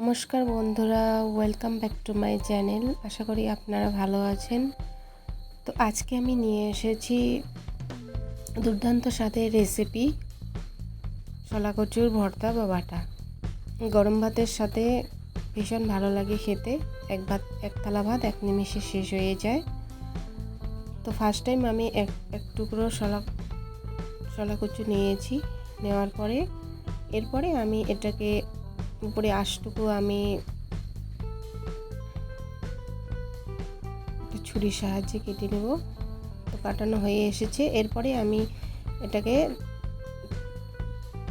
নমস্কার বন্ধুরা, welcome back to my channel. আশা করি আপনারা ভালো আছেন। তো আজকে আমি নিয়ে এসেছি দুর্দান্ত স্বাদের রেসিপি শলা কচুর ভর্তা বা বাটা। গরম ভাতের সাথে ভীষণ ভালো লাগে খেতে। এক থালা ভাত এক নিমেষে শেষ হয়ে যায়। তো ফার্স্ট টাইম আমি এক টুকরো শলা কচু নিয়েছি। নেওয়ার পরে এরপরে আমি এটাকে উপরে আঁশটুকু আমি ছুরির সাহায্যে কেটে নেব। তো কাটানো হয়ে এসেছে। এরপরে আমি এটাকে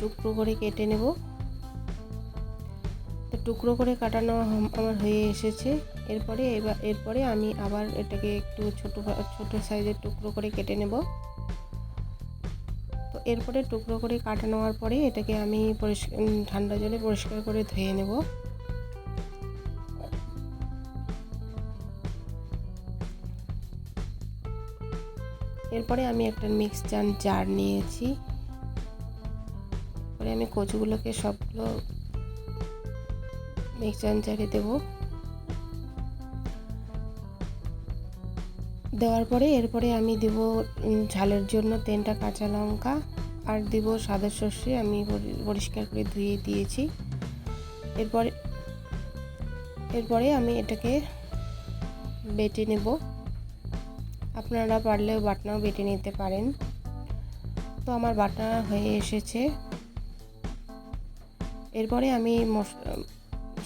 টুকরো করে কেটে নেব। তো টুকরো করে কাটানো আমার হয়ে এসেছে। এরপরে আমি আবার এটাকে একটু ছোট সাইজের টুকরো করে কেটে নেব। তো এরপরে টুকরো করে কাটা নেওয়ার পরে এটাকে আমি ঠান্ডা জলে পরিষ্কার করে ধুয়ে নেব। এরপরে আমি একটা মিক্সচার জার নিয়েছি। পরে আমি কচুগুলোকে সবগুলো মিক্সচার জারে দেওয়ার পরে এরপরে আমি দেব ঝালের জন্য 3টা কাঁচা লঙ্কা আর দেব সাদা সর্ষে। আমি পরিষ্কার করে ধুয়ে দিয়েছি। এরপরে আমি এটাকে বেটে নেব। আপনারা পারলে বাটনাও বেটে নিতে পারেন। তো আমার বাটা হয়ে এসেছে। এরপরে আমি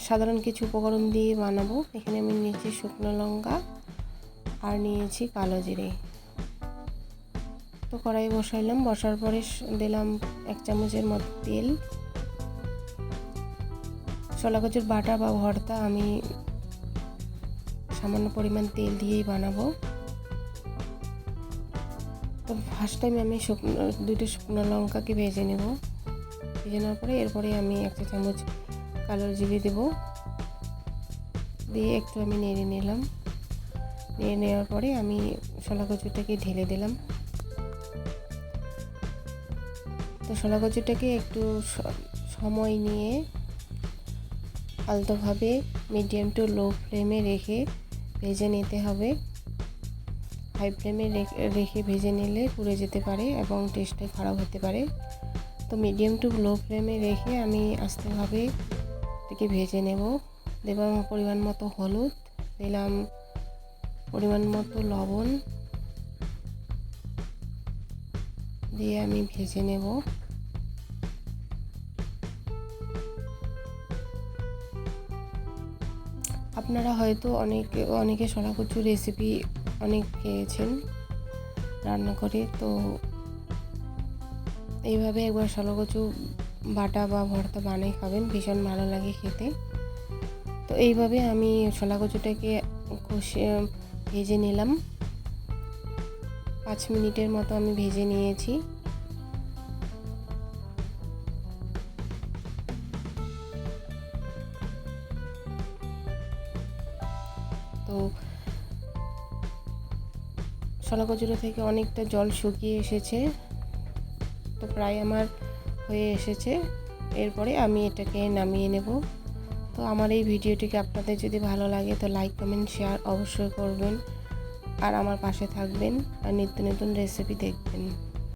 সাধারণ কিছু উপকরণ দিয়ে বানাবো। এখানে আমি নিয়েছি শুকনো লঙ্কা আর নিয়েছি কালো জিরে। তো কড়াই বসাইলাম। বসার পরে দিলাম 1 চামচের মতো তেল। শলা কচুর বাটা বা ভর্তা আমি সামান্য পরিমাণ তেল দিয়েই বানাবো। তো ফার্স্ট টাইম আমি 2টো শুকনো লঙ্কাকে ভেজে নেব। ভেজে নেওয়ার পরে এরপরে আমি 1 চামচ কালো জিরে দেব। দিয়ে একটু আমি নেড়ে নিলাম। নেড়ে নেওয়ার পরে আমি শলা কচুটাকে ঢেলে দিলাম। তো শলা কচুটাকে একটু সময় নিয়ে আলতোভাবে মিডিয়াম টু লো ফ্লেমে রেখে ভেজে নিতে হবে। হাই ফ্লেমে রেখে ভেজে নিলে পুড়ে যেতে পারে এবং টেস্টটা খারাপ হতে পারে। তো মিডিয়াম টু লো ফ্লেমে রেখে আমি আস্তেভাবে এটাকে ভেজে নেব। দিলাম পরিমাণ মতো হলুদ, দিলাম পরিমাণ মতো লবণ দিয়ে আমি ভেজে নেব। আপনারা হয়তো অনেকে শলা কচুর রেসিপি অনেক খেয়েছেন রান্না করে। তো এইভাবে একবার শলা কচু বাটা বা ভর্তা বানিয়ে খাবেন, ভীষণ ভালো লাগে খেতে। তো এইভাবে আমি শলা কচুটাকে ভেজে নিলাম। 5 মিনিটের মতো আমি ভেজে নিয়েছি। তো শলা কচুটা থেকে অনেকটা জল শুকিয়ে এসেছে। তো প্রায় আমার হয়ে এসেছে। এরপরে আমি এটাকে নামিয়ে নেব। তো আমার এই ভিডিওটিকে আপনাদের যদি ভালো লাগে তো লাইক কমেন্ট শেয়ার অবশ্যই করবেন আর আমার পাশে থাকবেন আর নিত্য নতুন রেসিপি দেখবেন।